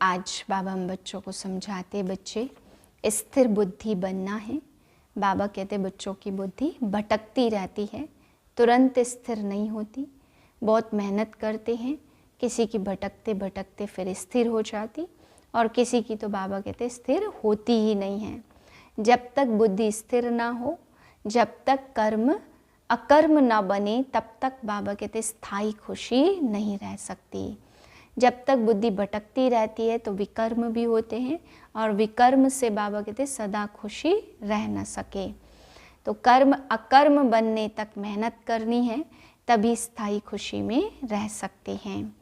आज बाबा हम बच्चों को समझाते, बच्चे स्थिर बुद्धि बनना है। बाबा कहते बच्चों की बुद्धि भटकती रहती है, तुरंत स्थिर नहीं होती, बहुत मेहनत करते हैं। किसी की भटकते भटकते फिर स्थिर हो जाती, और किसी की तो बाबा कहते स्थिर होती ही नहीं है। जब तक बुद्धि स्थिर ना हो, जब तक कर्म अकर्म ना बने, तब तक बाबा कहते स्थायी खुशी नहीं रह सकती। जब तक बुद्धि भटकती रहती है तो विकर्म भी होते हैं, और विकर्म से बाबा कहते सदा खुशी रह न सके। तो कर्म अकर्म बनने तक मेहनत करनी है, तभी स्थायी खुशी में रह सकते हैं।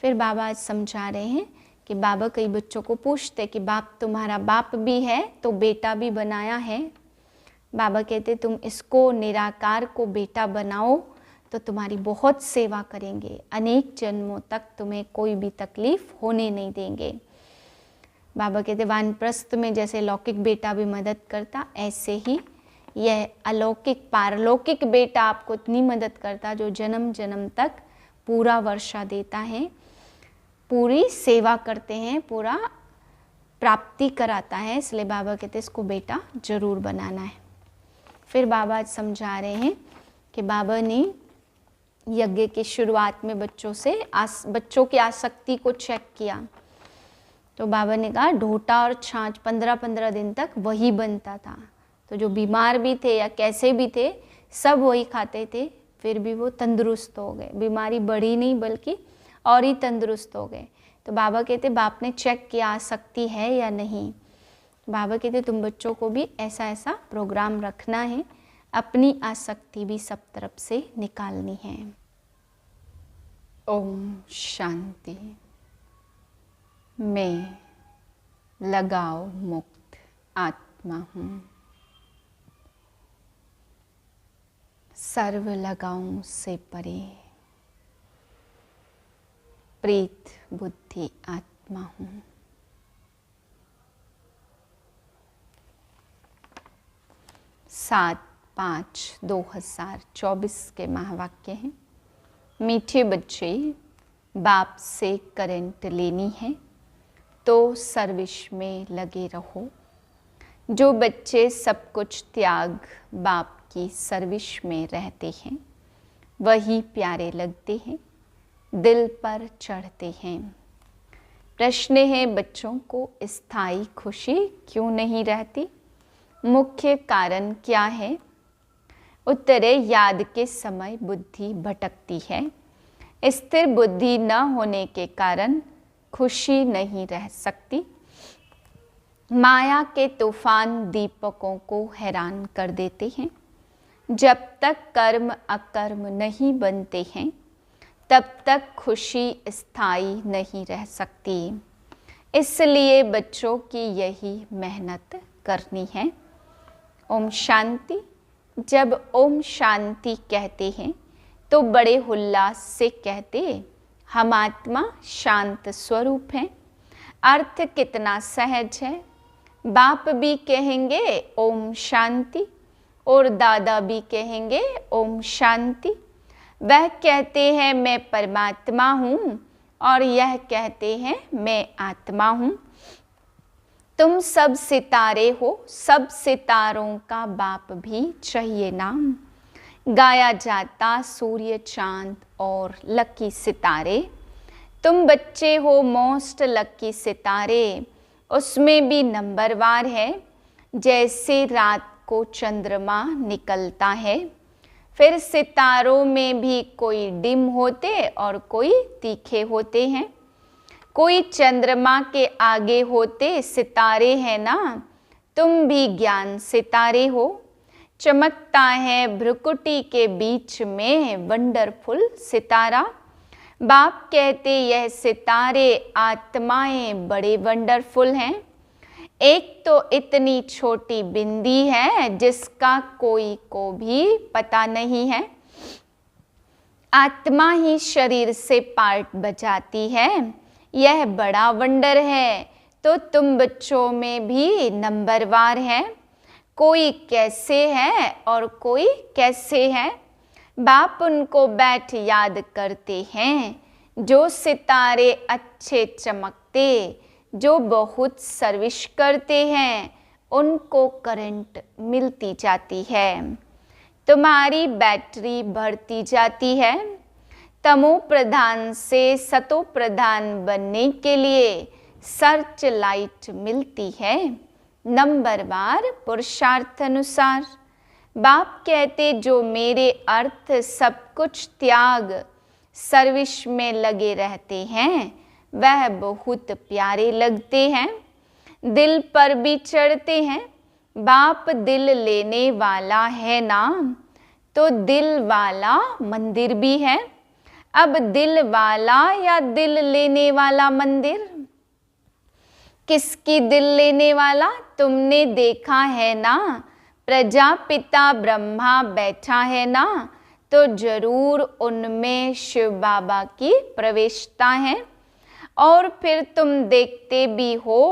फिर बाबा आज समझा रहे हैं कि बाबा कई बच्चों को पूछते कि बाप तुम्हारा बाप भी है तो बेटा भी बनाया है। बाबा कहते तुम इसको निराकार को बेटा बनाओ तो तुम्हारी बहुत सेवा करेंगे, अनेक जन्मों तक तुम्हें कोई भी तकलीफ होने नहीं देंगे। बाबा कहते वानप्रस्थ में जैसे लौकिक बेटा भी मदद करता, ऐसे ही यह अलौकिक पारलौकिक बेटा आपको इतनी मदद करता जो जन्म जन्म तक पूरा वर्षा देता है, पूरी सेवा करते हैं, पूरा प्राप्ति कराता है। इसलिए बाबा कहते इसको बेटा जरूर बनाना है। फिर बाबा आज समझा रहे हैं कि बाबा ने यज्ञ की शुरुआत में बच्चों की आसक्ति को चेक किया। तो बाबा ने कहा ढोटा और छाछ 15-15 दिन तक वही बनता था। तो जो बीमार भी थे या कैसे भी थे, सब वही खाते थे, फिर भी वो तंदुरुस्त हो गए। बीमारी बढ़ी नहीं बल्कि और ही तंदुरुस्त हो गए। तो बाबा कहते बाप ने चेक किया आसक्ति है या नहीं। बाबा कहते तुम बच्चों को भी ऐसा ऐसा प्रोग्राम रखना है, अपनी आसक्ति भी सब तरफ से निकालनी है। ओम शांति। मैं लगाव मुक्त आत्मा हूँ। सर्व लगावों से परे प्रीत बुद्धि आत्मा हूँ। 7/5/2024 के महावाक्य हैं। मीठे बच्चे, बाप से करंट लेनी है तो सर्विस में लगे रहो। जो बच्चे सब कुछ त्याग बाप की सर्विस में रहते हैं, वही प्यारे लगते हैं, दिल पर चढ़ते हैं। प्रश्न है बच्चों को स्थायी खुशी क्यों नहीं रहती? मुख्य कारण क्या है? उत्तर है याद के समय बुद्धि भटकती है। स्थिर बुद्धि न होने के कारण खुशी नहीं रह सकती। माया के तूफान दीपकों को हैरान कर देते हैं। जब तक कर्म अकर्म नहीं बनते हैं, तब तक खुशी स्थायी नहीं रह सकती। इसलिए बच्चों की यही मेहनत करनी है। ओम शांति। जब ओम शांति कहते हैं तो बड़े उल्लास से कहते हम आत्मा शांत स्वरूप हैं। अर्थ कितना सहज है। बाप भी कहेंगे ओम शांति और दादा भी कहेंगे ओम शांति। वह कहते हैं मैं परमात्मा हूँ और यह कहते हैं मैं आत्मा हूँ। तुम सब सितारे हो, सब सितारों का बाप भी चाहिए नाम। गाया जाता सूर्य चांद और लकी सितारे। तुम बच्चे हो मोस्ट लकी सितारे, उसमें भी नंबरवार है। जैसे रात को चंद्रमा निकलता है, फिर सितारों में भी कोई डिम होते और कोई तीखे होते हैं। कोई चंद्रमा के आगे होते सितारे हैं ना, तुम भी ज्ञान सितारे हो। चमकता है भ्रुकुटी के बीच में वंडरफुल सितारा। बाप कहते यह सितारे आत्माएं बड़े वंडरफुल हैं। एक तो इतनी छोटी बिंदी है जिसका कोई को भी पता नहीं है। आत्मा ही शरीर से पार्ट बजाती है, यह बड़ा वंडर है। तो तुम बच्चों में भी नंबरवार है। कोई कैसे है और कोई कैसे है। बाप उनको बैठ याद करते हैं जो सितारे अच्छे चमक जो बहुत सर्विस करते हैं उनको करंट मिलती जाती है। तुम्हारी बैटरी बढ़ती जाती है। तमो प्रधान से सतो प्रधान बनने के लिए सर्च लाइट मिलती है नंबरवार पुरुषार्थ अनुसार। बाप कहते जो मेरे अर्थ सब कुछ त्याग सर्विस में लगे रहते हैं वह बहुत प्यारे लगते हैं, दिल पर भी चढ़ते हैं। बाप दिल लेने वाला है ना, तो दिल वाला मंदिर भी है। अब दिल वाला या दिल लेने वाला मंदिर? किसकी दिल लेने वाला? तुमने देखा है ना, प्रजापिता ब्रह्मा बैठा है ना, तो जरूर उनमें शिव बाबा की प्रवेशता है। और फिर तुम देखते भी हो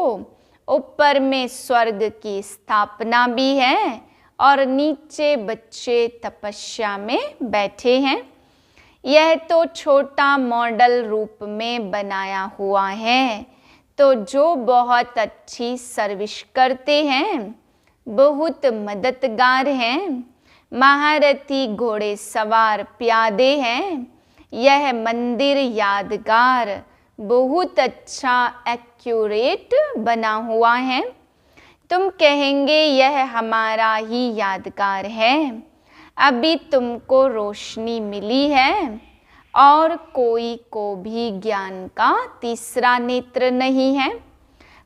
ऊपर में स्वर्ग की स्थापना भी है और नीचे बच्चे तपस्या में बैठे हैं। यह तो छोटा मॉडल रूप में बनाया हुआ है, तो जो बहुत अच्छी सर्विस करते हैं, बहुत मददगार हैं, महारथी घोड़े सवार प्यादे हैं। यह मंदिर यादगार बहुत अच्छा एक्यूरेट बना हुआ है। तुम कहेंगे यह हमारा ही यादगार है। अभी तुमको रोशनी मिली है और कोई को भी ज्ञान का तीसरा नेत्र नहीं है।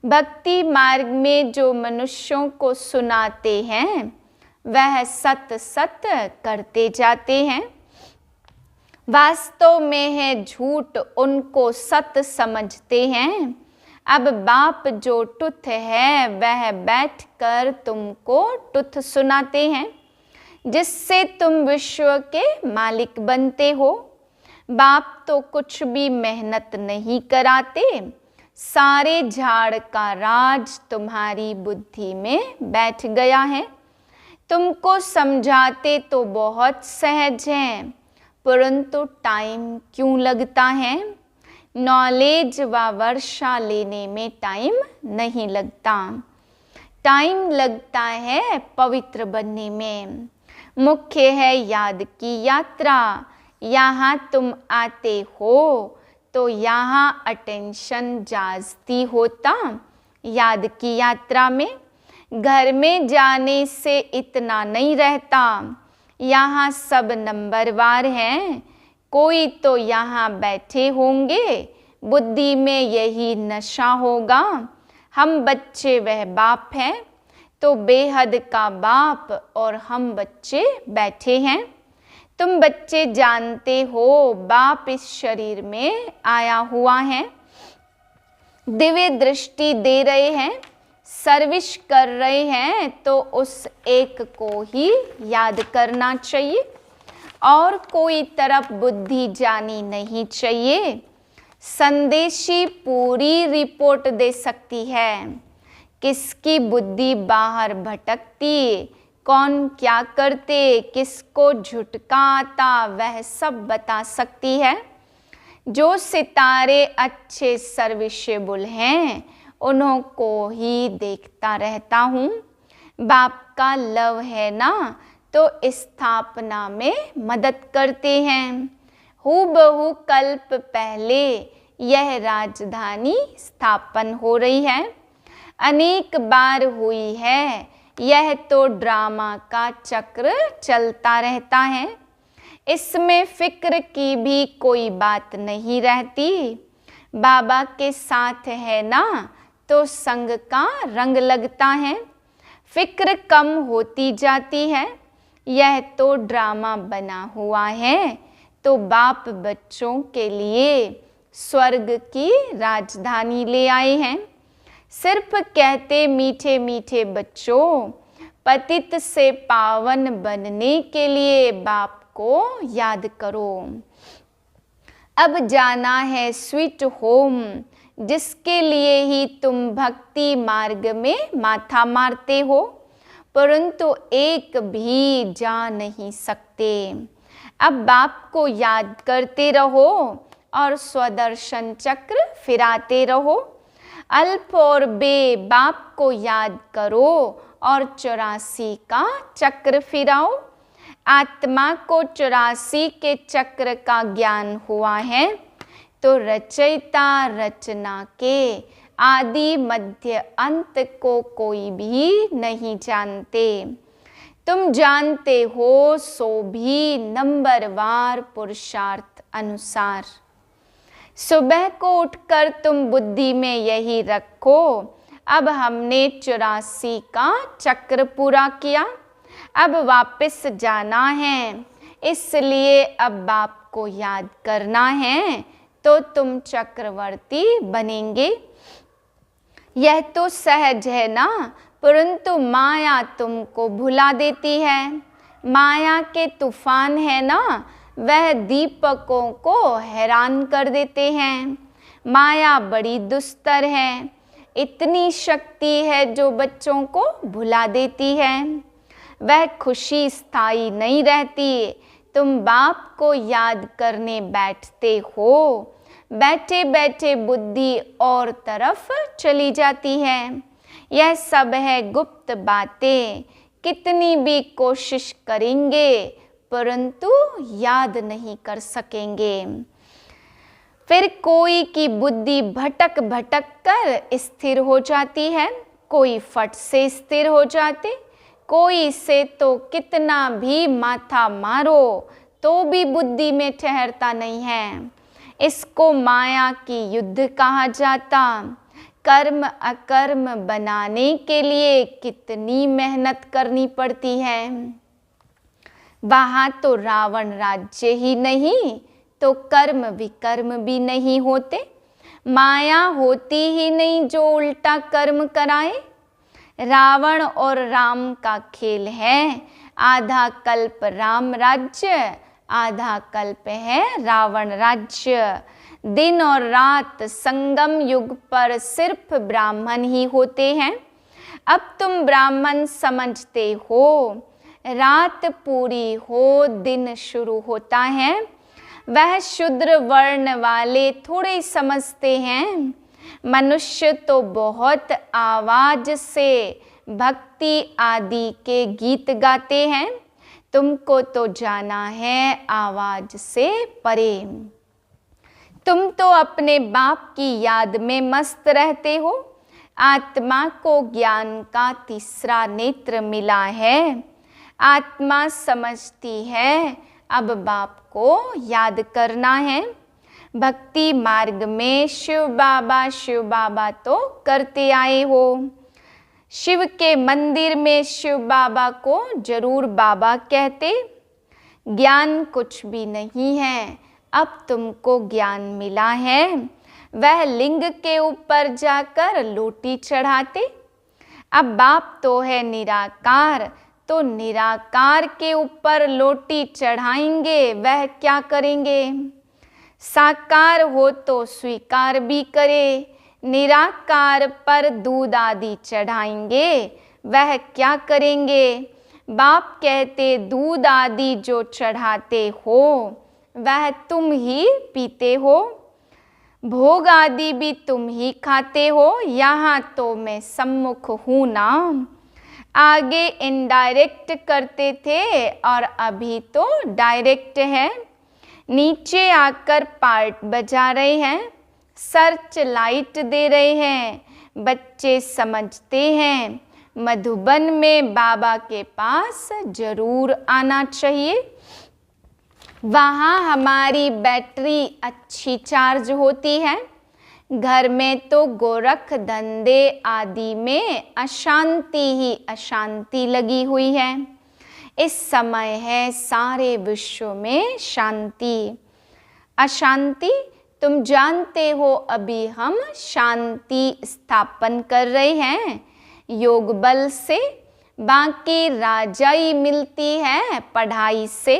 भक्ति मार्ग में जो मनुष्यों को सुनाते हैं वह सत सत करते जाते हैं। वास्तव में है झूठ, उनको सत समझते हैं। अब बाप जो टुथ है वह बैठकर तुमको टुथ सुनाते हैं, जिससे तुम विश्व के मालिक बनते हो। बाप तो कुछ भी मेहनत नहीं कराते, सारे झाड़ का राज तुम्हारी बुद्धि में बैठ गया है। तुमको समझाते तो बहुत सहज हैं, परंतु टाइम क्यों लगता है? नॉलेज व वर्षा लेने में टाइम नहीं लगता, टाइम लगता है पवित्र बनने में। मुख्य है याद की यात्रा। यहाँ तुम आते हो तो यहाँ अटेंशन जाती होता याद की यात्रा में। घर में जाने से इतना नहीं रहता। यहाँ सब नंबरवार हैं। कोई तो यहाँ बैठे होंगे, बुद्धि में यही नशा होगा, हम बच्चे वह बाप हैं, तो बेहद का बाप और हम बच्चे बैठे हैं। तुम बच्चे जानते हो बाप इस शरीर में आया हुआ है, दिव्य दृष्टि दे रहे हैं, सर्विस कर रहे हैं, तो उस एक को ही याद करना चाहिए और कोई तरफ बुद्धि जानी नहीं चाहिए। संदेशी पूरी रिपोर्ट दे सकती है, किसकी बुद्धि बाहर भटकती, कौन क्या करते, किसको झुटका आता, वह सब बता सकती है। जो सितारे अच्छे सर्विसेबल हैं उन्हों को ही देखता रहता हूँ। बाप का लव है ना, तो स्थापना में मदद करते हैं। हूबहू कल्प पहले यह राजधानी स्थापन हो रही है, अनेक बार हुई है। यह तो ड्रामा का चक्र चलता रहता है, इसमें फिक्र की भी कोई बात नहीं रहती। बाबा के साथ है ना, तो संग का रंग लगता है, फिक्र कम होती जाती है। यह तो ड्रामा बना हुआ है, तो बाप बच्चों के लिए स्वर्ग की राजधानी ले आए हैं। सिर्फ कहते मीठे मीठे बच्चों, पतित से पावन बनने के लिए बाप को याद करो। अब जाना है स्वीट होम, जिसके लिए ही तुम भक्ति मार्ग में माथा मारते हो, परंतु एक भी जा नहीं सकते। अब बाप को याद करते रहो और स्वदर्शन चक्र फिराते रहो। अल्प और बे बाप को याद करो और 84 का चक्र फिराओ। आत्मा को 84 के चक्र का ज्ञान हुआ है तो रचयिता रचना के आदि मध्य अंत को कोई भी नहीं जानते। तुम जानते हो सो भी नंबरवार पुरुषार्थ अनुसार। सुबह को उठकर तुम बुद्धि में यही रखो, अब हमने 84 का चक्र पूरा किया, अब वापस जाना है, इसलिए अब बाप को याद करना है तो तुम चक्रवर्ती बनेंगे। यह तो सहज है ना, परंतु माया तुमको भुला देती है। माया के तूफान है ना, वह दीपकों को हैरान कर देते हैं। माया बड़ी दुस्तर है, इतनी शक्ति है जो बच्चों को भुला देती है। वह खुशी स्थायी नहीं रहती। तुम बाप को याद करने बैठते हो, बैठे बैठे बुद्धि और तरफ चली जाती है। यह सब है गुप्त बातें, कितनी भी कोशिश करेंगे परंतु याद नहीं कर सकेंगे। फिर कोई की बुद्धि भटक भटक कर स्थिर हो जाती है, कोई फट से स्थिर हो जाते, कोई से तो कितना भी माथा मारो तो भी बुद्धि में ठहरता नहीं है। इसको माया की युद्ध कहा जाता। कर्म अकर्म बनाने के लिए कितनी मेहनत करनी पड़ती है। वहाँ तो रावण राज्य ही नहीं तो कर्म विकर्म भी नहीं होते। माया होती ही नहीं जो उल्टा कर्म कराए। रावण और राम का खेल है, आधा कल्प राम राज्य, आधा कल्प है रावण राज्य। दिन और रात संगम युग पर सिर्फ ब्राह्मण ही होते हैं। अब तुम ब्राह्मण समझते हो, रात पूरी हो दिन शुरू होता है। वह शूद्र वर्ण वाले थोड़े समझते हैं। मनुष्य तो बहुत आवाज से भक्ति आदि के गीत गाते हैं, तुमको तो जाना है आवाज से परे। तुम तो अपने बाप की याद में मस्त रहते हो। आत्मा को ज्ञान का तीसरा नेत्र मिला है। आत्मा समझती है अब बाप को याद करना है। भक्ति मार्ग में शिव बाबा तो करते आए हो। शिव के मंदिर में शिव बाबा को जरूर बाबा कहते। ज्ञान कुछ भी नहीं है, अब तुमको ज्ञान मिला है। वह लिंग के ऊपर जाकर लोटी चढ़ाते। अब बाप तो है निराकार, तो निराकार के ऊपर लोटी चढ़ाएंगे, वह क्या करेंगे? साकार हो तो स्वीकार भी करे। निराकार पर दूध आदि चढ़ाएंगे, वह क्या करेंगे? बाप कहते दूध आदि जो चढ़ाते हो वह तुम ही पीते हो, भोग आदि भी तुम ही खाते हो। यहाँ तो मैं सम्मुख हूँ ना। आगे इनडायरेक्ट करते थे और अभी तो डायरेक्ट है। नीचे आकर पार्ट बजा रहे हैं, सर्च लाइट दे रहे हैं। बच्चे समझते हैं मधुबन में बाबा के पास जरूर आना चाहिए। वहाँ हमारी बैटरी अच्छी चार्ज होती है। घर में तो गोरख धंधे आदि में अशांति ही अशांति लगी हुई है। इस समय है सारे विश्व में शांति। अशांति तुम जानते हो, अभी हम शांति स्थापन कर रहे हैं योग बल से। बाकी राजाई मिलती है पढ़ाई से।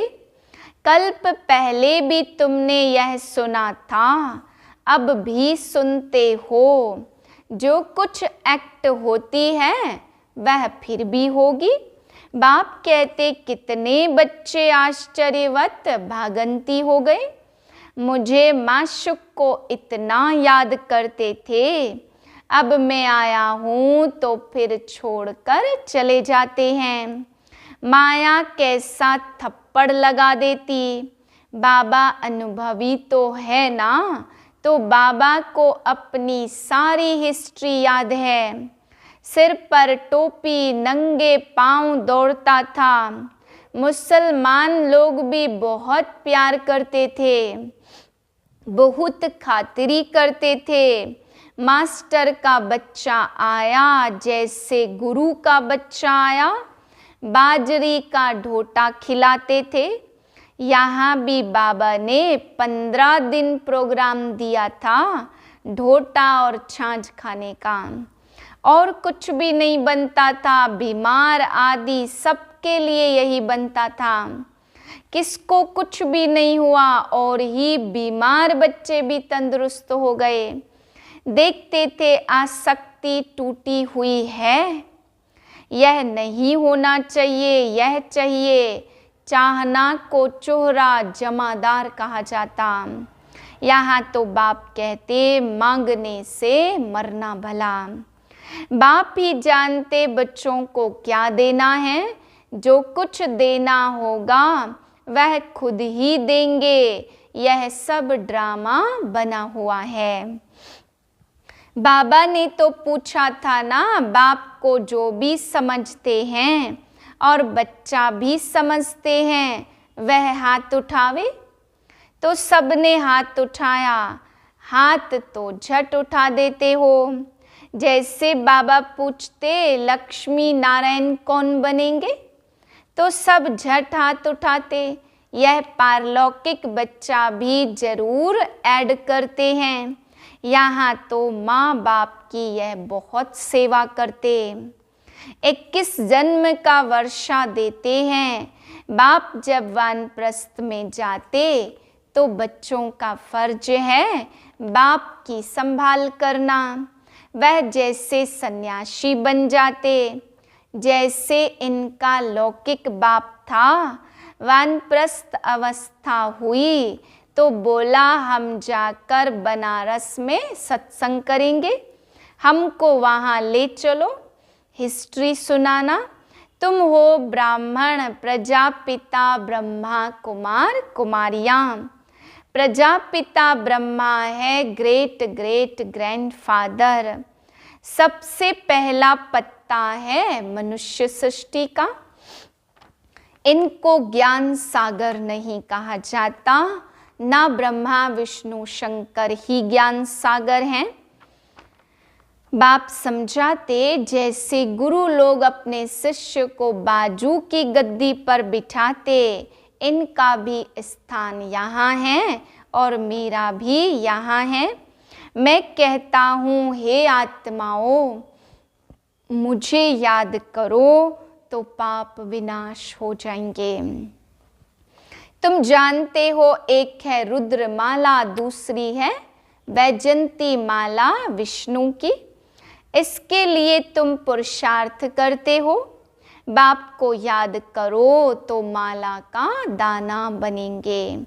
कल्प पहले भी तुमने यह सुना था, अब भी सुनते हो। जो कुछ एक्ट होती है वह फिर भी होगी। बाप कहते कितने बच्चे आश्चर्यवत भागंती हो गए। मुझे माशुक को इतना याद करते थे, अब मैं आया हूँ तो फिर छोड़कर चले जाते हैं। माया कैसा थप्पड़ लगा देती। बाबा अनुभवी तो है ना, तो बाबा को अपनी सारी हिस्ट्री याद है। सिर पर टोपी, नंगे पांव दौड़ता था। मुसलमान लोग भी बहुत प्यार करते थे, बहुत खातिरी करते थे। मास्टर का बच्चा आया जैसे गुरु का बच्चा आया। बाजरी का ढोटा खिलाते थे। यहाँ भी बाबा ने 15 दिन प्रोग्राम दिया था ढोटा और छाछ खाने का, और कुछ भी नहीं बनता था। बीमार आदि सबके लिए यही बनता था। किसको कुछ भी नहीं हुआ और ही बीमार बच्चे भी तंदुरुस्त हो गए। देखते थे आसक्ति टूटी हुई है। यह नहीं होना चाहिए, यह चाहिए। चाहना को चोहरा जमादार कहा जाता। यहाँ तो बाप कहते मांगने से मरना भला। बाप ही जानते बच्चों को क्या देना है। जो कुछ देना होगा वह खुद ही देंगे। यह सब ड्रामा बना हुआ है। बाबा ने तो पूछा था ना, बाप को जो भी समझते हैं और बच्चा भी समझते हैं वह हाथ उठावे। तो सबने हाथ उठाया। हाथ तो झट उठा देते हो। जैसे बाबा पूछते लक्ष्मी नारायण कौन बनेंगे, तो सब झट हाथ उठाते। यह पारलौकिक बच्चा भी जरूर ऐड करते हैं। यहाँ तो माँ बाप की यह बहुत सेवा करते। 21 जन्म का वर्षा देते हैं। बाप जब वानप्रस्थ में जाते तो बच्चों का फर्ज है बाप की संभाल करना। वह जैसे सन्यासी बन जाते, जैसे इनका लौकिक बाप था। वानप्रस्थ अवस्था हुई तो बोला हम जाकर बनारस में सत्संग करेंगे, हमको वहाँ ले चलो, हिस्ट्री सुनाना। तुम हो ब्राह्मण, प्रजापिता ब्रह्मा, कुमार कुमारियाँ। प्रजापिता ब्रह्मा है ग्रेट ग्रेट ग्रैंडफादर। सबसे पहला पत्ता है मनुष्य सृष्टि का। इनको ज्ञान सागर नहीं कहा जाता, ना ब्रह्मा विष्णु शंकर ही ज्ञान सागर हैं। बाप समझाते जैसे गुरु लोग अपने शिष्य को बाजू की गद्दी पर बिठाते, इनका भी स्थान यहाँ है और मेरा भी यहाँ है। मैं कहता हूँ हे आत्माओं, मुझे याद करो तो पाप विनाश हो जाएंगे। तुम जानते हो एक है रुद्र माला, दूसरी है वैजंती माला विष्णु की। इसके लिए तुम पुरुषार्थ करते हो। बाप को याद करो तो माला का दाना बनेंगे।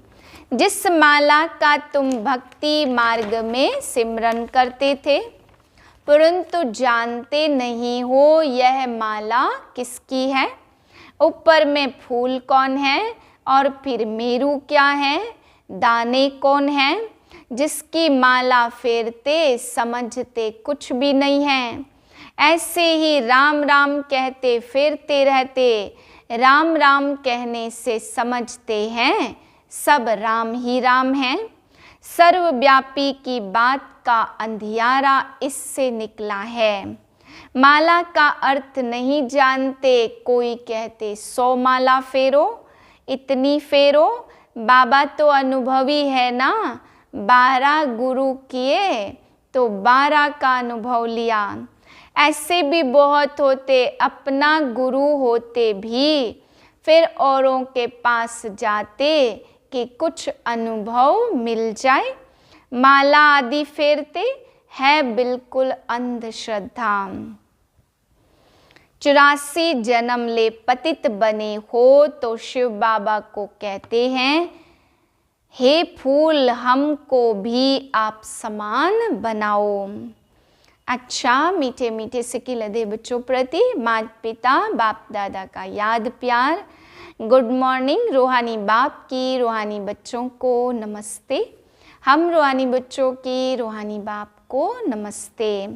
जिस माला का तुम भक्ति मार्ग में सिमरन करते थे, परंतु जानते नहीं हो यह माला किसकी है। ऊपर में फूल कौन है और फिर मेरू क्या है, दाने कौन है। जिसकी माला फेरते समझते कुछ भी नहीं है। ऐसे ही राम राम कहते फेरते रहते। राम राम कहने से समझते हैं सब राम ही राम हैं। सर्वव्यापी की बात का अंधियारा इससे निकला है। माला का अर्थ नहीं जानते। कोई कहते 100 माला फेरो, इतनी फेरो। बाबा तो अनुभवी है ना, 12 गुरु किए तो 12 का अनुभव लिया। ऐसे भी बहुत होते, अपना गुरु होते भी फिर औरों के पास जाते कि कुछ अनुभव मिल जाए। माला आदि फेरते है बिल्कुल अंधश्रद्धा। 84 जन्म ले पतित बने हो तो शिव बाबा को कहते हैं हे फूल हमको भी आप समान बनाओ। अच्छा, मीठे मीठे सिक्के लदे बच्चों प्रति माता पिता बाप दादा का याद प्यार। Good morning. रूहानी बाप की रूहानी बच्चों को नमस्ते। हम रूहानी बच्चों की रूहानी बाप को नमस्ते।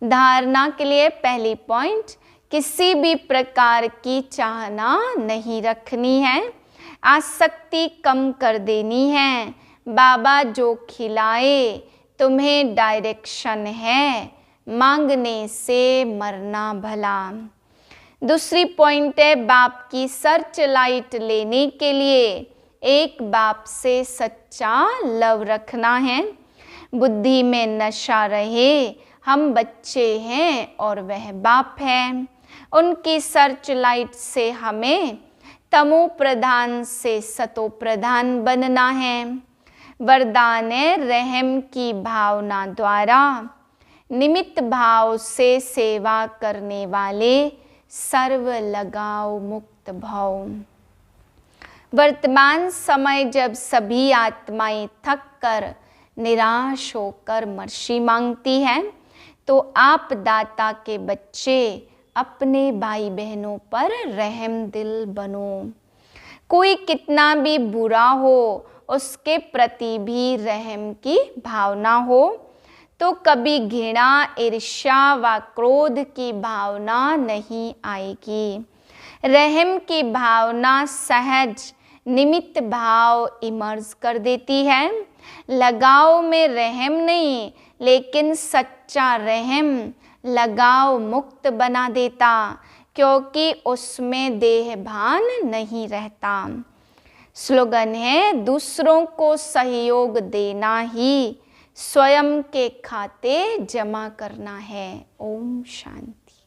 धारणा के लिए पहली पॉइंट, किसी भी प्रकार की चाहना नहीं रखनी है, आसक्ति कम कर देनी है। बाबा जो खिलाए तुम्हें डायरेक्शन है, मांगने से मरना भला। दूसरी पॉइंट है, बाप की सर्च लाइट लेने के लिए एक बाप से सच्चा लव रखना है। बुद्धि में नशा रहे, हम बच्चे हैं और वह बाप है। उनकी सर्च लाइट से हमें तमो प्रधान से सतो प्रधान बनना है। वरदान है, रहम की भावना द्वारा निमित्त भाव से सेवा करने वाले सर्व लगाव मुक्त भाव। वर्तमान समय जब सभी आत्माएं थक कर निराश होकर मर्सी मांगती हैं, तो आप दाता के बच्चे अपने भाई बहनों पर रहम दिल बनो। कोई कितना भी बुरा हो, उसके प्रति भी रहम की भावना हो, तो कभी घृणा, ईर्ष्या व क्रोध की भावना नहीं आएगी। रहम की भावना सहज निमित्त भाव इमर्ज कर देती है। लगाव में रहम नहीं, लेकिन सच्चा रहम लगाव मुक्त बना देता, क्योंकि उसमें देह भान नहीं रहता। स्लोगन है, दूसरों को सहयोग देना ही स्वयं के खाते जमा करना है। ओम शांति।